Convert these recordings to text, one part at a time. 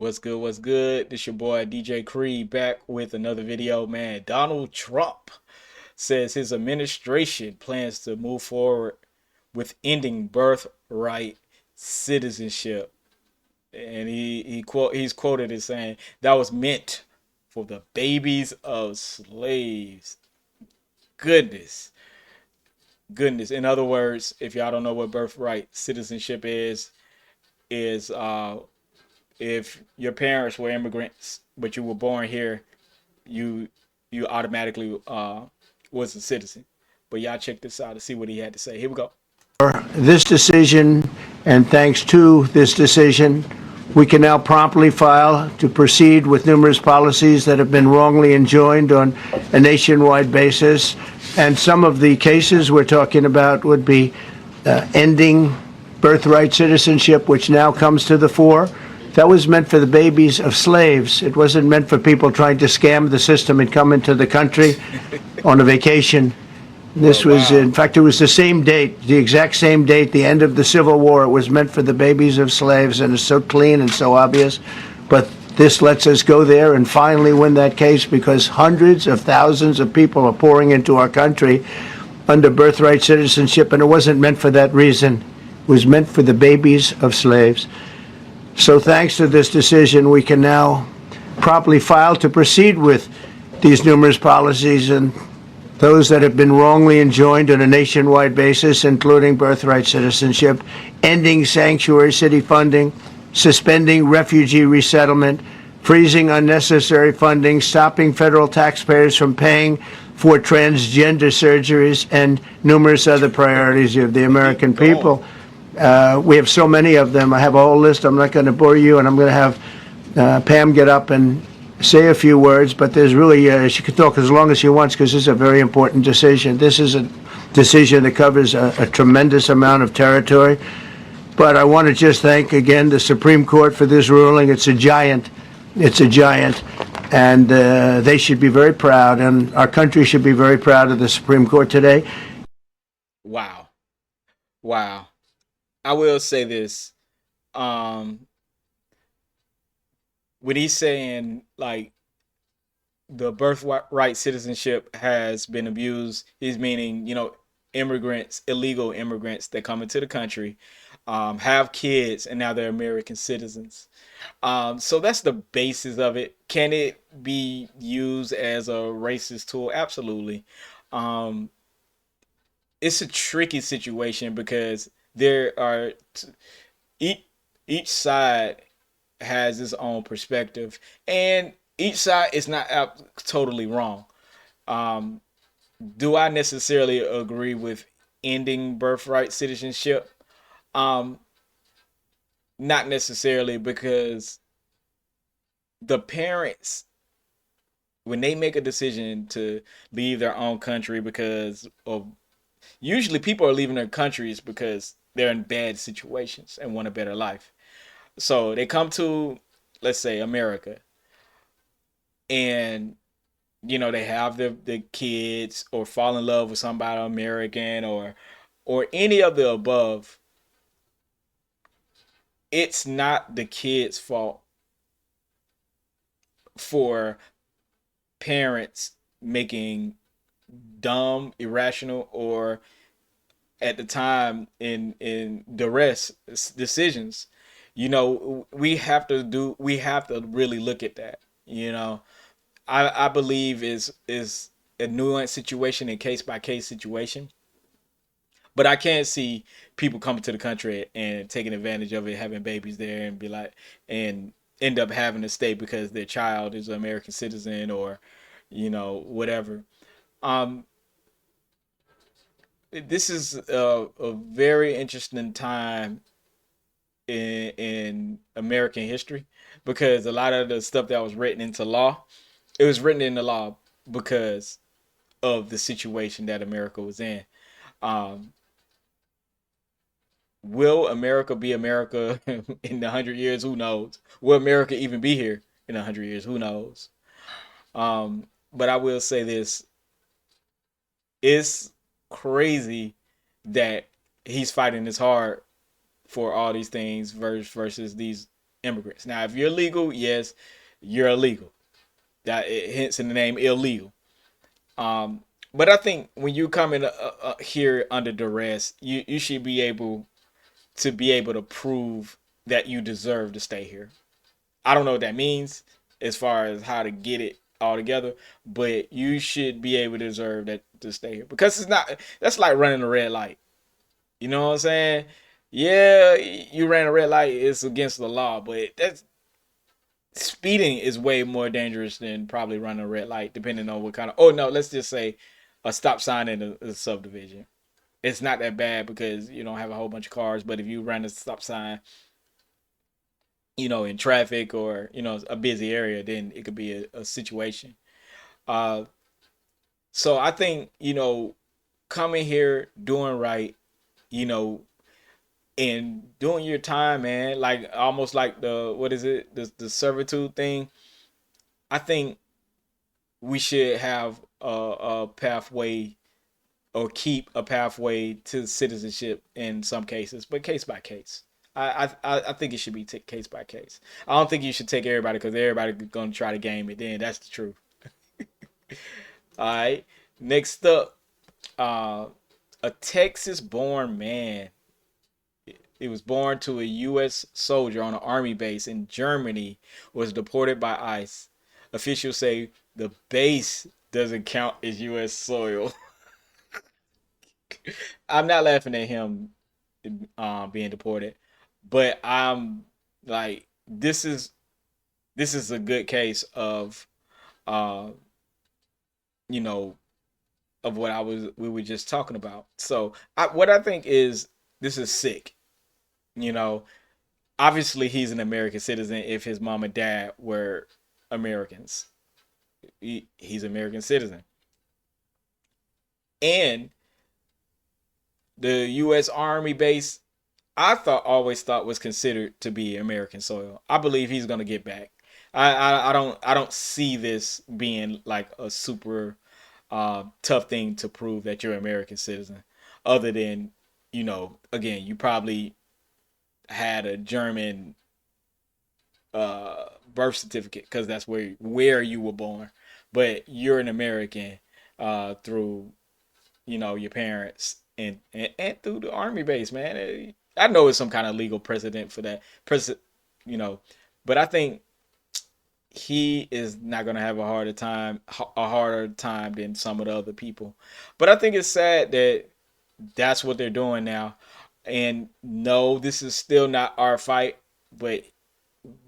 What's good? What's good? This your boy DJ Creed back with another video, man. Donald Trump says his administration plans to move forward with ending birthright citizenship. And he's quoted as saying that was meant for the babies of slaves. Goodness. Goodness. In other words, if y'all don't know what birthright citizenship is if your parents were immigrants but you were born here, you you automatically was a citizen. But y'all check this out to see what he had to say. Here we go. This decision, and thanks to this decision, we can now promptly file to proceed with numerous policies that have been wrongly enjoined on a nationwide basis. And some of the cases we're talking about would be ending birthright citizenship, which now comes to the fore. That was meant for the babies of slaves. It wasn't meant for people trying to scam the system and come into the country on a vacation. Oh This was, wow. in fact, it was the same date, the exact same date, the end of the Civil War. It was meant for the babies of slaves, and it's so clean and so obvious. But this lets us go there and finally win that case because hundreds of thousands of people are pouring into our country under birthright citizenship, and it wasn't meant for that reason. It was meant for the babies of slaves. So thanks to this decision, we can now promptly file to proceed with these numerous policies and those that have been wrongly enjoined on a nationwide basis, including birthright citizenship, ending sanctuary city funding, suspending refugee resettlement, freezing unnecessary funding, stopping federal taxpayers from paying for transgender surgeries, and numerous other priorities of the American Keep going. people. We have so many of them. I have a whole list. I'm not going to bore you, and I'm going to have Pam get up and say a few words, but there's really, she can talk as long as she wants because this is a very important decision. This is a decision that covers a tremendous amount of territory. But I want to just thank again the Supreme Court for this ruling. It's a giant. It's a giant. And they should be very proud, and our country should be very proud of the Supreme Court today. Wow. Wow. I will say this. Um when he's saying like the birthright citizenship has been abused, he's meaning, immigrants, illegal immigrants that come into the country, have kids, and now they're American citizens. So that's the basis of it. Can it be used as a racist tool? Absolutely. Um, it's a tricky situation because there are each each side has its own perspective, and each side is not totally wrong. Um, do I necessarily agree with ending birthright citizenship? Um, Not necessarily because the parents, when they make a decision to leave their own country because of, usually people are leaving their countries because they're in bad situations and want a better life. So they come to, let's say, America, and they have the kids or fall in love with somebody American or any of the above. It's not the kid's fault for parents making dumb, irrational, or at the time in duress decisions. We have to really look at that. I believe is a nuanced situation and case by case situation. But I can't see people coming to the country and taking advantage of it, having babies there, and be like, and end up having to stay because their child is an American citizen or, whatever. Um, this is a very interesting time in American history because a lot of the stuff that was written into law, it was written into law because of the situation that America was in. Um, will America be America in 100 years? Who knows? Will America even be here in 100 years? Who knows? But I will say this: it's crazy that he's fighting this hard for all these things versus these. immigrants. Now, if you're legal, yes, you're illegal. That hence in the name illegal. Um, but I think when you come in here under duress, you should be able to prove that you deserve to stay here. I don't know what that means as far as how to get it all together, but you should be able to deserve that to stay here because it's not. That's like running a red light. You know what I'm saying? Yeah, you ran a red light. It's against the law, but that's speeding is way more dangerous than probably running a red light, depending on what kind of. Oh no, let's just say a stop sign in a subdivision. It's not that bad because you don't have a whole bunch of cars. But if you run a stop sign, in traffic or a busy area, then it could be a situation. Uh, so I think coming here, doing right, you know, and doing your time, man, like almost like the what is it, the servitude thing. I think we should have a pathway or keep a pathway to citizenship in some cases, but case by case. I think it should be case by case. I don't think you should take everybody because everybody gonna try to game it. Then that's the truth. All right. Next up, uh, a Texas-born man. He was born to a U.S. soldier on an army base in Germany. Was deported by ICE. Officials say the base doesn't count as U.S. soil. I'm not laughing at him being deported, but I'm like, this is a good case of uh, you know of what we were just talking about. So what I think is this is sick. You know, obviously he's an American citizen if his mom and dad were Americans. He's an American citizen, and the U.S. Army base always thought was considered to be American soil. I believe he's gonna get back. I don't see this being like a super tough thing to prove that you're an American citizen, other than again you probably had a German birth certificate because that's where you were born, but you're an American through your parents and through the army base, man. I know it's some kind of legal precedent for that, you know, but I think he is not gonna have a harder time than some of the other people. But I think it's sad that that's what they're doing now. And no, this is still not our fight, but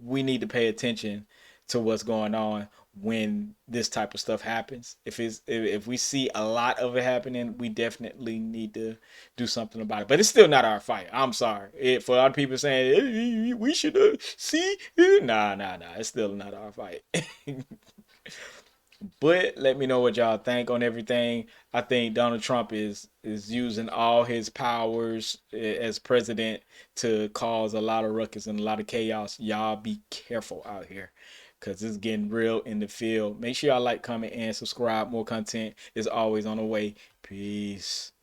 we need to pay attention to what's going on when this type of stuff happens. If we see a lot of it happening, we definitely need to do something about it. But it's still not our fight. I'm sorry. For a lot of people saying hey, we should see, nah. It's still not our fight. But let me know what y'all think on everything. I think Donald Trump is using all his powers as president to cause a lot of ruckus and a lot of chaos. Y'all be careful out here because it's getting real in the field. Make sure y'all like, comment, and subscribe. More content is always on the way. Peace.